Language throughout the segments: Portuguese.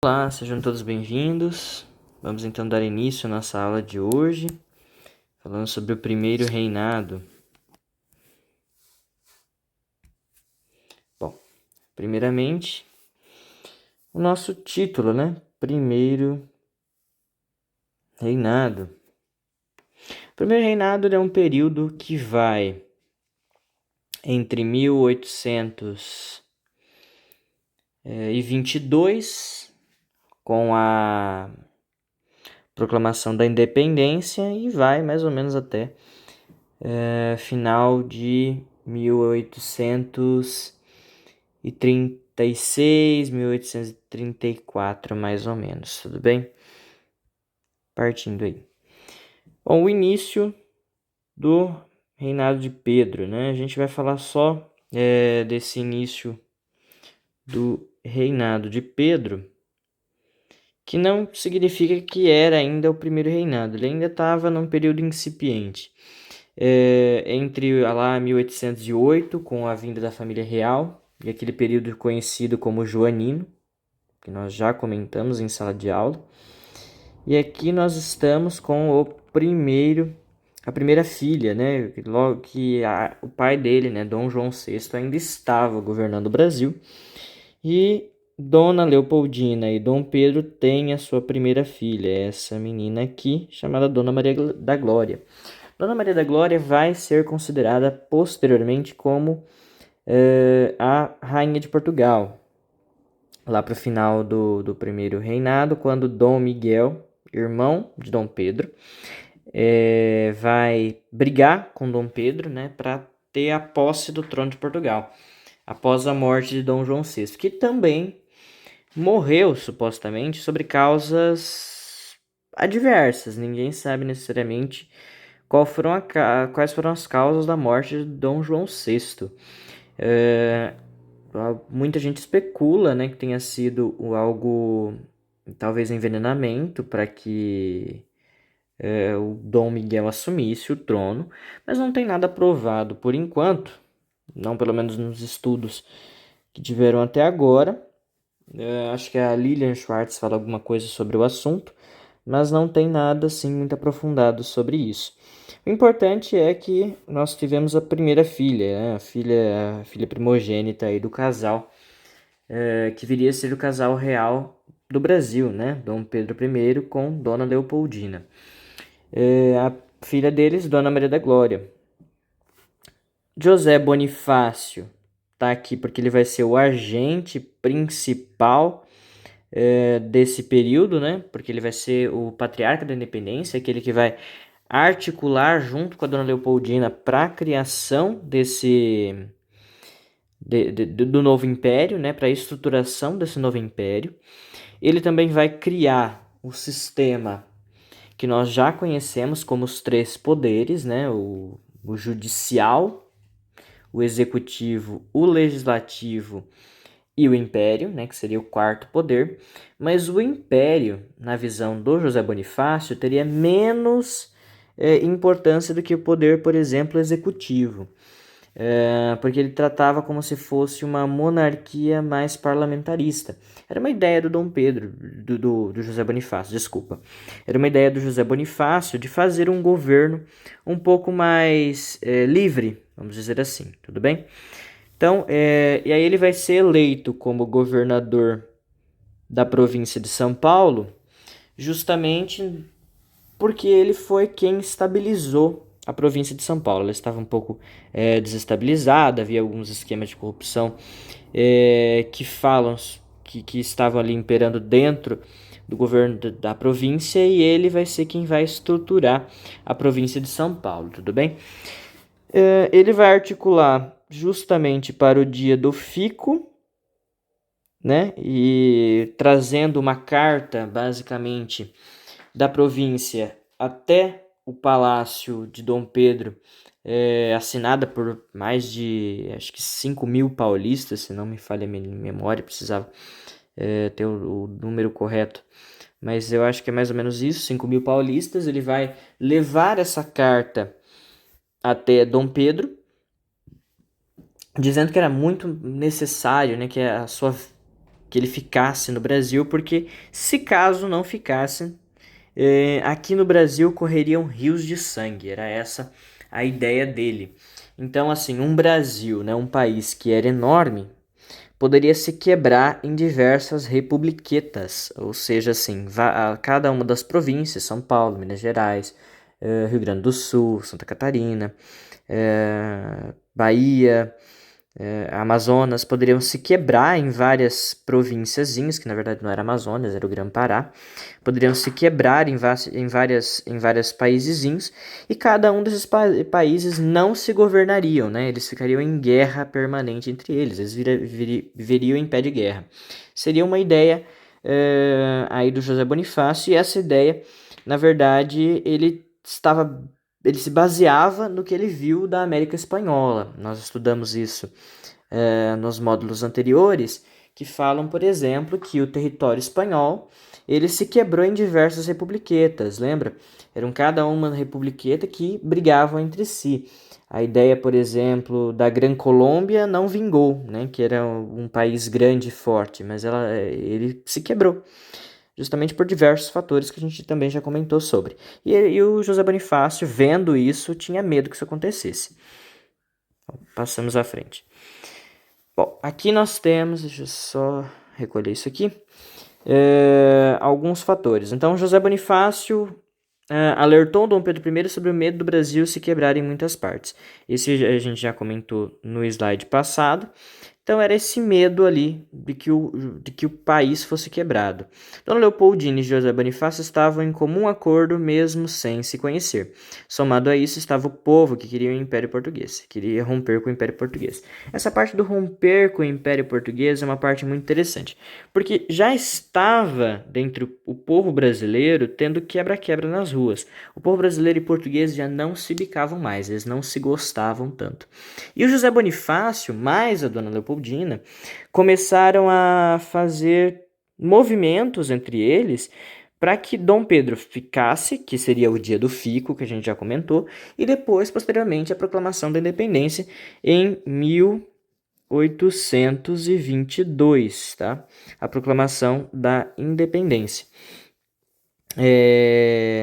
Olá, sejam todos bem-vindos. Vamos então dar início à nossa aula de hoje, falando sobre o primeiro reinado. Bom, primeiramente, o nosso título, né? Primeiro reinado. O primeiro reinado é um período que vai entre 1822, com a proclamação da independência, e vai mais ou menos até final de 1836, 1834, mais ou menos, tudo bem? Partindo aí. Bom, o início do reinado de Pedro, né? A gente vai falar só desse início do reinado de Pedro, que não significa que era ainda o primeiro reinado, ele ainda estava num período incipiente. Entre lá 1808, com a vinda da família real, e aquele período conhecido como Joanino, que nós já comentamos em sala de aula. E aqui nós estamos com a primeira filha, né? Logo que o pai dele, né, Dom João VI, ainda estava governando o Brasil. E Dona Leopoldina e Dom Pedro têm a sua primeira filha, essa menina aqui, chamada Dona Maria da Glória. Dona Maria da Glória vai ser considerada posteriormente como a Rainha de Portugal. Lá para o final do primeiro reinado, quando Dom Miguel, irmão de Dom Pedro, vai brigar com Dom Pedro, né, para ter a posse do trono de Portugal, após a morte de Dom João VI, que também morreu, supostamente, sobre causas adversas. Ninguém sabe necessariamente quais foram as causas da morte de Dom João VI. Muita gente especula, né, que tenha sido algo, talvez envenenamento, para que o Dom Miguel assumisse o trono, mas não tem nada provado por enquanto, não pelo menos nos estudos que tiveram até agora. Acho que a Lilian Schwartz fala alguma coisa sobre o assunto, mas não tem nada assim muito aprofundado sobre isso. O importante é que nós tivemos a primeira filha, né? A filha primogênita aí do casal, que viria a ser o casal real do Brasil, né? Dom Pedro I com Dona Leopoldina. A filha deles, Dona Maria da Glória. José Bonifácio tá aqui porque ele vai ser o agente principal desse período, né? Porque ele vai ser o patriarca da independência, aquele que vai articular junto com a Dona Leopoldina para a criação do novo império, né? Para a estruturação desse novo império. Ele também vai criar o sistema que nós já conhecemos como os três poderes, né? O judicial, o executivo, o legislativo e o império, né, que seria o quarto poder, mas o império, na visão do José Bonifácio, teria menos importância do que o poder, por exemplo, executivo, porque ele tratava como se fosse uma monarquia mais parlamentarista. Era uma ideia do Dom Pedro, do José Bonifácio, desculpa. Era uma ideia do José Bonifácio de fazer um governo um pouco mais livre, vamos dizer assim, tudo bem? Então, e aí ele vai ser eleito como governador da província de São Paulo, justamente porque ele foi quem estabilizou a província de São Paulo. Ela estava um pouco desestabilizada, havia alguns esquemas de corrupção que estavam ali imperando dentro do governo da província, e ele vai ser quem vai estruturar a província de São Paulo, tudo bem? Ele vai articular justamente para o dia do fico, né? E trazendo uma carta, basicamente, da província até o palácio de Dom Pedro, assinada por mais de, acho que 5.000 paulistas, se não me falha a minha memória, precisava ter o número correto. Mas eu acho que é mais ou menos isso, 5.000 paulistas. Ele vai levar essa carta até Dom Pedro, dizendo que era muito necessário, né, que a sua que ele ficasse no Brasil, porque se caso não ficasse, aqui no Brasil correriam rios de sangue. Era essa a ideia dele. Então, assim, um Brasil, né, um país que era enorme, poderia se quebrar em diversas republiquetas, ou seja, assim, cada uma das províncias, São Paulo, Minas Gerais, Rio Grande do Sul, Santa Catarina, Bahia, Amazonas, poderiam se quebrar em várias provínciazinhas, que na verdade não era Amazonas, era o Grã-Pará, poderiam se quebrar em várias paisezinhos, e cada um desses países não se governariam, né? Eles ficariam em guerra permanente entre eles, eles viveriam em pé de guerra. Seria uma ideia aí do José Bonifácio, e essa ideia, na verdade, ele se baseava no que ele viu da América Espanhola. Nós estudamos isso nos módulos anteriores, que falam, por exemplo, que o território espanhol ele se quebrou em diversas republiquetas, lembra? Eram cada uma republiqueta que brigavam entre si. A ideia, por exemplo, da Gran Colômbia não vingou, né? Que era um país grande e forte, mas ele se quebrou justamente por diversos fatores que a gente também já comentou sobre. E o José Bonifácio, vendo isso, tinha medo que isso acontecesse. Então, passamos à frente. Bom, aqui nós temos, deixa eu só recolher isso aqui, alguns fatores. Então, José Bonifácio alertou Dom Pedro I sobre o medo do Brasil se quebrar em muitas partes. Esse a gente já comentou no slide passado. Então era esse medo ali de que o país fosse quebrado. Dona Leopoldina e José Bonifácio estavam em comum acordo mesmo sem se conhecer. Somado a isso estava o povo que queria o Império Português, queria romper com o Império Português. Essa parte do romper com o Império Português é uma parte muito interessante, porque já estava dentro o povo brasileiro tendo quebra-quebra nas ruas. O povo brasileiro e português já não se bicavam mais, eles não se gostavam tanto. E o José Bonifácio, mais a Dona Leopoldina, começaram a fazer movimentos entre eles para que Dom Pedro ficasse, que seria o dia do fico, que a gente já comentou, e depois, posteriormente, a proclamação da independência em 1822, tá? A proclamação da independência.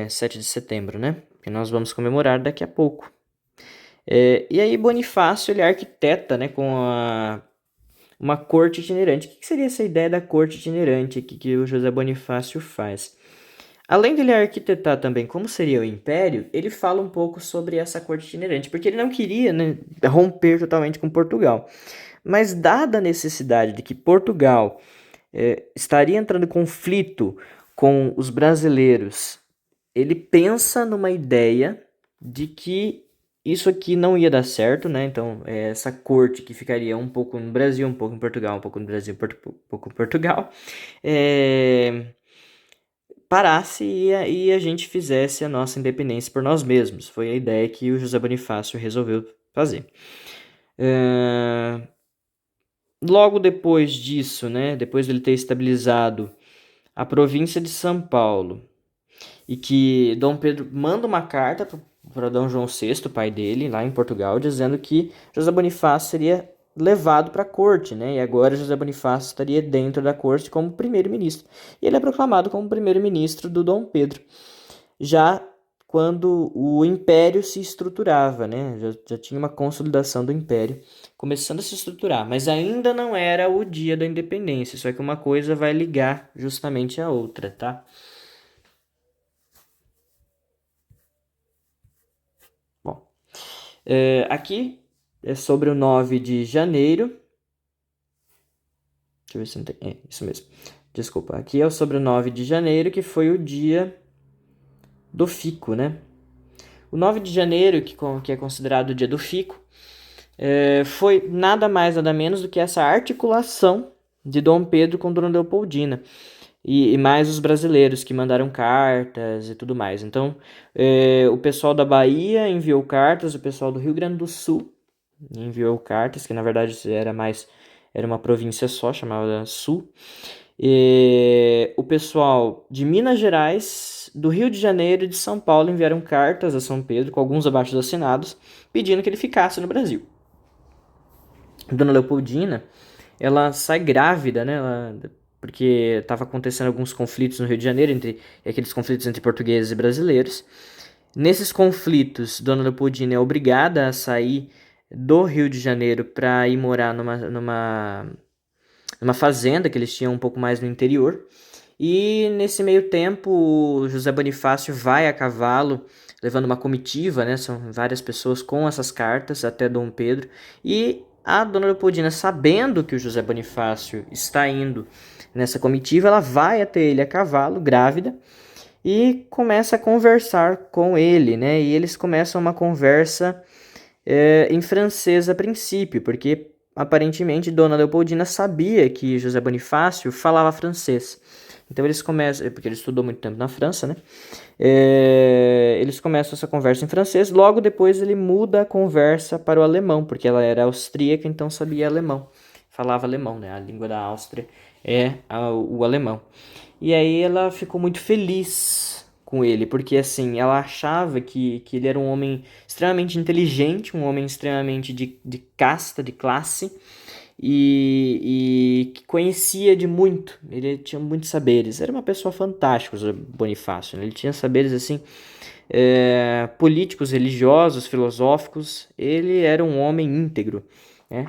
7 de setembro, né? Que nós vamos comemorar daqui a pouco. E aí Bonifácio, ele arquiteta, né, com uma corte itinerante. O que seria essa ideia da corte itinerante que o José Bonifácio faz? Além dele arquitetar também como seria o império, ele fala um pouco sobre essa corte itinerante, porque ele não queria, né, romper totalmente com Portugal. Mas dada a necessidade de que Portugal estaria entrando em conflito com os brasileiros, ele pensa numa ideia de que isso aqui não ia dar certo, né? Então, essa corte que ficaria um pouco no Brasil, um pouco em Portugal, um pouco no Brasil, um pouco em Portugal, parasse e a gente fizesse a nossa independência por nós mesmos. Foi a ideia que o José Bonifácio resolveu fazer. Logo depois disso, né? Depois de ele ter estabilizado a província de São Paulo, e que Dom Pedro manda uma carta para Dom João VI, pai dele, lá em Portugal, dizendo que José Bonifácio seria levado para a corte, né? E agora José Bonifácio estaria dentro da corte como primeiro-ministro. E ele é proclamado como primeiro-ministro do Dom Pedro, já quando o império se estruturava, né? Já tinha uma consolidação do império começando a se estruturar, mas ainda não era o dia da independência, só que uma coisa vai ligar justamente a outra, tá? Bom, aqui é sobre o 9 de janeiro. Deixa eu ver se não tem. É, isso mesmo. Desculpa. Aqui é sobre o 9 de janeiro, que foi o dia do fico, né? O 9 de janeiro, que é considerado o dia do fico, foi nada mais, nada menos do que essa articulação de Dom Pedro com Dona Leopoldina. E mais os brasileiros que mandaram cartas e tudo mais. Então, o pessoal da Bahia enviou cartas, o pessoal do Rio Grande do Sul enviou cartas, que na verdade era uma província só, chamada Sul. E o pessoal de Minas Gerais, do Rio de Janeiro e de São Paulo enviaram cartas a São Pedro, com alguns abaixo-assinados, pedindo que ele ficasse no Brasil. Dona Leopoldina, ela sai grávida, né? Porque estava acontecendo alguns conflitos no Rio de Janeiro, aqueles conflitos entre portugueses e brasileiros. Nesses conflitos, Dona Leopoldina é obrigada a sair do Rio de Janeiro para ir morar numa fazenda que eles tinham um pouco mais no interior. E nesse meio tempo, José Bonifácio vai a cavalo, levando uma comitiva, né? São várias pessoas com essas cartas até Dom Pedro. E a Dona Leopoldina, sabendo que o José Bonifácio está indo nessa comitiva, ela vai até ele a cavalo, grávida, e começa a conversar com ele, né? E eles começam uma conversa em francês a princípio, porque aparentemente Dona Leopoldina sabia que José Bonifácio falava francês. Então eles começam, porque ele estudou muito tempo na França, né? Eles começam essa conversa em francês. Logo depois ele muda a conversa para o alemão, porque ela era austríaca, então sabia alemão, falava alemão, né? A língua da Áustria é o alemão. E aí ela ficou muito feliz com ele, porque assim, ela achava que ele era um homem extremamente inteligente, um homem extremamente de casta, de classe, e que conhecia de muito, ele tinha muitos saberes, era uma pessoa fantástica, o Bonifácio, né? Ele tinha saberes assim, políticos, religiosos, filosóficos, ele era um homem íntegro, né?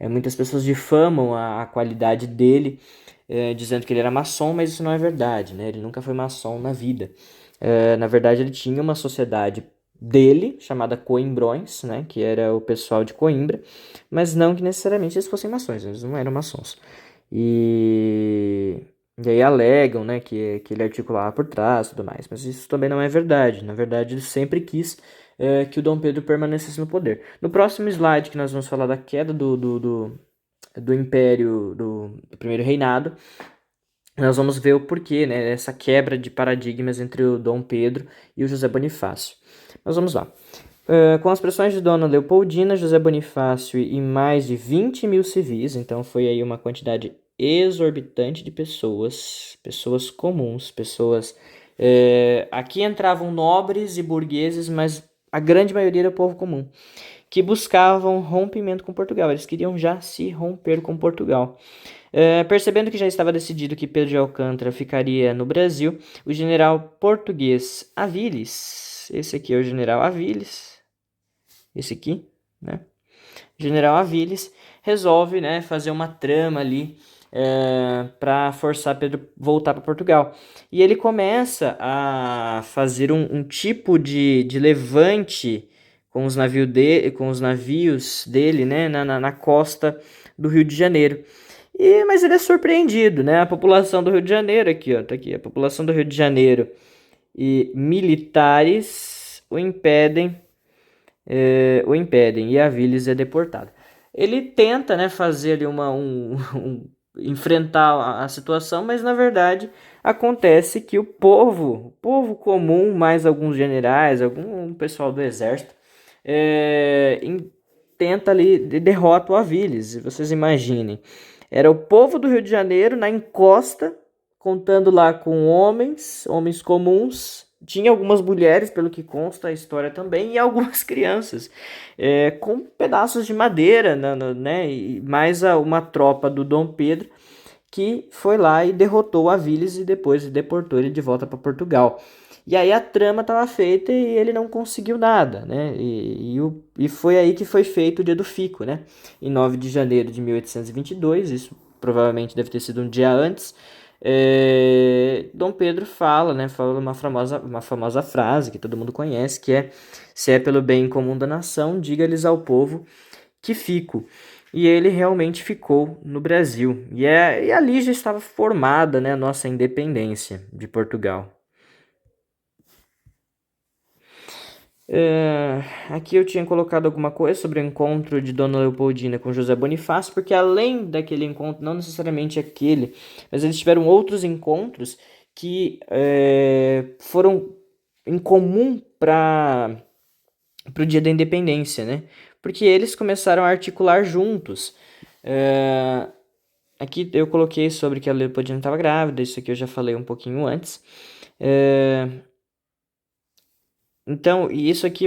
Muitas pessoas difamam a qualidade dele, dizendo que ele era maçom, mas isso não é verdade, né? Ele nunca foi maçom na vida. Na verdade, ele tinha uma sociedade dele, chamada Coimbrões, né? Que era o pessoal de Coimbra, mas não que necessariamente eles fossem maçons, eles não eram maçons. E, e aí alegam, né, que ele articulava por trás e tudo mais, mas isso também não é verdade. Na verdade, ele sempre quis que o Dom Pedro permanecesse no poder. No próximo slide, que nós vamos falar da queda do Império, do Primeiro Reinado, nós vamos ver o porquê, né, essa quebra de paradigmas entre o Dom Pedro e o José Bonifácio. Mas vamos lá. Com as pressões de Dona Leopoldina, José Bonifácio e mais de 20 mil civis, então foi aí uma quantidade exorbitante de pessoas, pessoas comuns, pessoas... aqui entravam nobres e burgueses, mas a grande maioria era o povo comum, que buscavam rompimento com Portugal. Eles queriam já se romper com Portugal. Percebendo que já estava decidido que Pedro de Alcântara ficaria no Brasil, o general português Aviles, esse aqui é o general Aviles, esse aqui, né? O general Aviles resolve, né, fazer uma trama ali para forçar Pedro voltar para Portugal. E ele começa a fazer um tipo de levante com com os navios dele, né, na costa do Rio de Janeiro. Mas ele é surpreendido, né? A população do Rio de Janeiro, aqui, ó, tá aqui, a população do Rio de Janeiro e militares o impedem e Aviles é deportado. Ele tenta, né, fazer ali enfrentar a situação, mas na verdade acontece que o povo comum, mais alguns generais, algum pessoal do exército, tenta ali, derrota o Aviles. E vocês imaginem, era o povo do Rio de Janeiro na encosta, contando lá com homens comuns. Tinha algumas mulheres, pelo que consta a história também, e algumas crianças, com pedaços de madeira, né, e mais uma tropa do Dom Pedro, que foi lá e derrotou Aviles e depois deportou ele de volta para Portugal. E aí a trama estava feita e ele não conseguiu nada, né? E foi aí que foi feito o Dia do Fico, né? Em 9 de janeiro de 1822, isso provavelmente deve ter sido um dia antes. Dom Pedro fala, né? Fala uma famosa frase que todo mundo conhece, que é: se é pelo bem comum da nação, diga-lhes ao povo que fico. E ele realmente ficou no Brasil. E ali já estava formada, né, a nossa independência de Portugal. Aqui eu tinha colocado alguma coisa sobre o encontro de Dona Leopoldina com José Bonifácio, porque além daquele encontro, não necessariamente aquele, mas eles tiveram outros encontros que foram em comum para o Dia da Independência, né? Porque eles começaram a articular juntos. Aqui eu coloquei sobre que a Leopoldina estava grávida, isso aqui eu já falei um pouquinho antes. Então,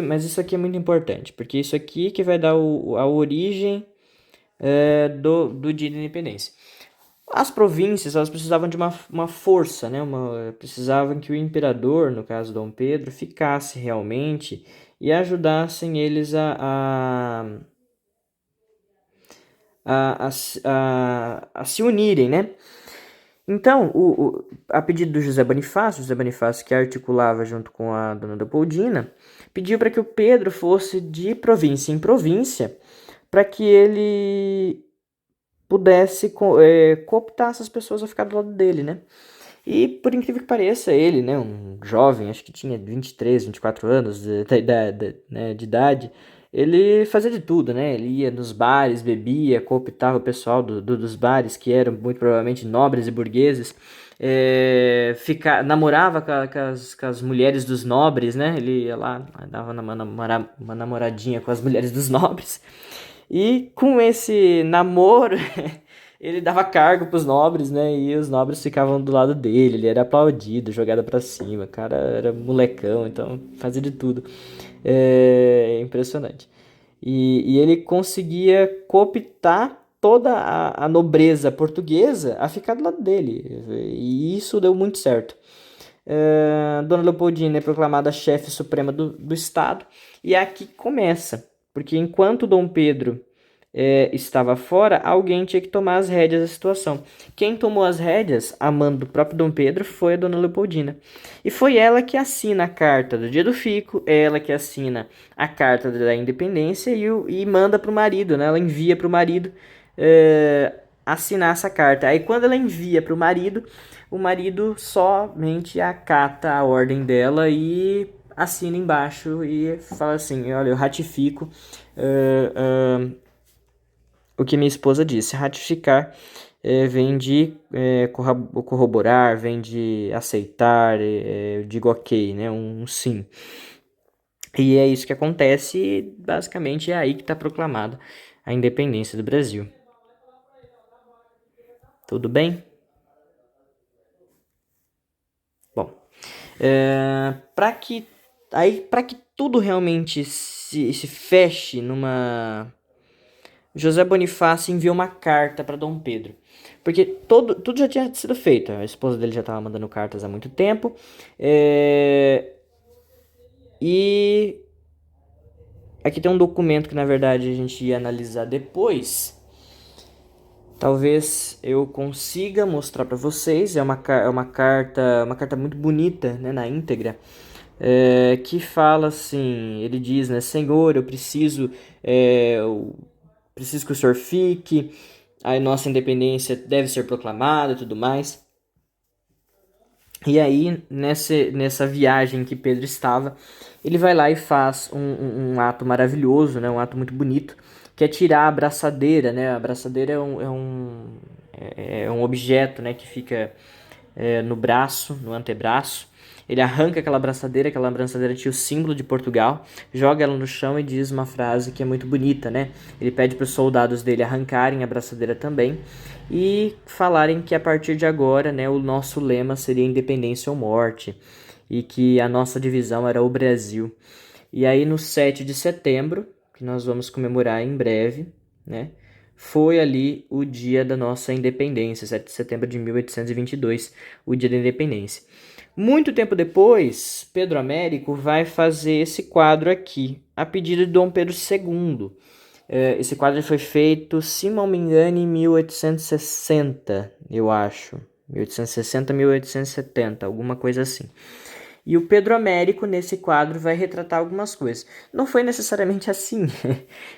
mas isso aqui é muito importante, porque isso aqui que vai dar a origem do dia da independência. As províncias, elas precisavam de uma força, né? Precisavam que o imperador, no caso Dom Pedro, ficasse realmente e ajudassem eles a se unirem, né? Então, a pedido do José Bonifácio, que articulava junto com a dona Leopoldina, pediu para que o Pedro fosse de província em província, para que ele pudesse cooptar essas pessoas a ficar do lado dele, né? E, por incrível que pareça, ele, né, um jovem, acho que tinha 23, 24 anos de idade, ele fazia de tudo, né? Ele ia nos bares, bebia, cooptava o pessoal dos bares, que eram muito provavelmente nobres e burgueses, namorava com as mulheres dos nobres, né? Ele ia lá, dava uma namoradinha com as mulheres dos nobres. E com esse namoro, ele dava cargo pros nobres, né? E os nobres ficavam do lado dele. Ele era aplaudido, jogado pra cima. O cara era molecão, então fazia de tudo. É impressionante. E ele conseguia cooptar toda a nobreza portuguesa a ficar do lado dele. E isso deu muito certo. Dona Leopoldina é proclamada chefe suprema do Estado. E é aqui que começa. Porque enquanto Dom Pedro estava fora, alguém tinha que tomar as rédeas da situação. Quem tomou as rédeas, a mando do próprio Dom Pedro, foi a Dona Leopoldina. E foi ela que assina a carta do dia do fico, ela que assina a carta da independência e manda para o marido, né? Ela envia para o marido assinar essa carta. Aí quando ela envia para o marido somente acata a ordem dela e assina embaixo e fala assim, olha, eu ratifico o que minha esposa disse. Ratificar vem de corroborar, vem de aceitar, eu digo ok, né? Um sim. E é isso que acontece e basicamente é aí que está proclamada a independência do Brasil. Tudo bem? Bom, para que tudo realmente se feche numa... José Bonifácio enviou uma carta para Dom Pedro, porque tudo já tinha sido feito. A esposa dele já estava mandando cartas há muito tempo, e aqui tem um documento que na verdade a gente ia analisar depois. Talvez eu consiga mostrar para vocês. É uma carta muito bonita, né, na íntegra. Que fala assim, ele diz, né, Senhor, eu preciso que o senhor fique, a nossa independência deve ser proclamada e tudo mais. E aí, nessa viagem que Pedro estava, ele vai lá e faz um ato maravilhoso, né, um ato muito bonito, que é tirar a braçadeira, né? A braçadeira é um objeto, né, que fica no braço, no antebraço. Ele arranca aquela braçadeira tinha o símbolo de Portugal, joga ela no chão e diz uma frase que é muito bonita, né? Ele pede para os soldados dele arrancarem a braçadeira também e falarem que a partir de agora, né, o nosso lema seria independência ou morte e que a nossa divisão era o Brasil. E aí no 7 de setembro, que nós vamos comemorar em breve, né? Foi ali o dia da nossa independência, 7 de setembro de 1822, o dia da independência. Muito tempo depois, Pedro Américo vai fazer esse quadro aqui, a pedido de Dom Pedro II. Esse quadro foi feito, se não me engano, em 1860, eu acho. 1860, 1870, alguma coisa assim. E o Pedro Américo, nesse quadro, vai retratar algumas coisas. Não foi necessariamente assim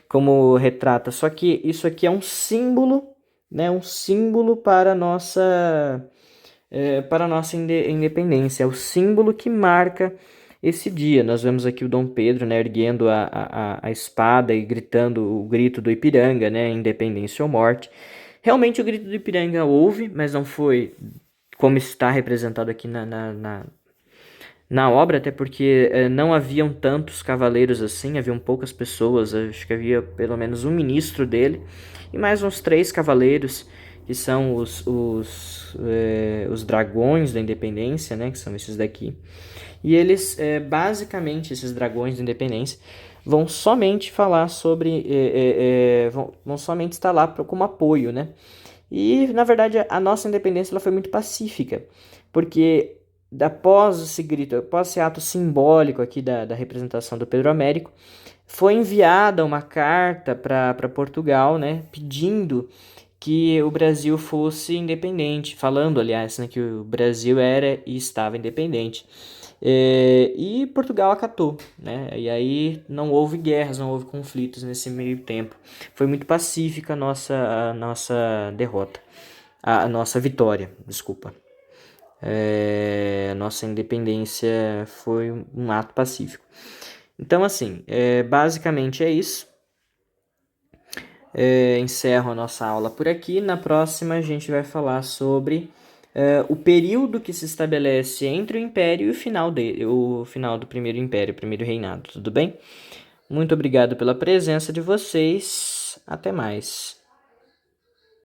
como retrata, só que isso aqui é um símbolo, né? Um símbolo para a nossa independência. É o símbolo que marca esse dia. Nós vemos aqui o Dom Pedro, né, erguendo a espada e gritando o grito do Ipiranga, né? Independência ou morte. Realmente o grito do Ipiranga houve, mas não foi como está representado aqui na obra, até porque não haviam tantos cavaleiros assim, haviam poucas pessoas, acho que havia pelo menos um ministro dele, e mais uns 3 cavaleiros, que são os dragões da independência, né, que são esses daqui. E eles, basicamente, esses dragões da independência, vão somente falar sobre, vão somente estar lá como apoio, né? E, na verdade, a nossa independência ela foi muito pacífica, porque após esse grito, após esse ato simbólico aqui da representação do Pedro Américo, foi enviada uma carta para Portugal, né, pedindo que o Brasil fosse independente, falando, aliás, né, que o Brasil era e estava independente. E Portugal acatou, né? E aí não houve guerras, não houve conflitos nesse meio tempo. Foi muito pacífica a nossa derrota, a nossa vitória, desculpa. A nossa independência foi um ato pacífico. Então, assim, basicamente é isso. Encerro a nossa aula por aqui. Na próxima, a gente vai falar sobre o período que se estabelece entre o Império e o final do primeiro Império, o primeiro reinado. Tudo bem? Muito obrigado pela presença de vocês. Até mais.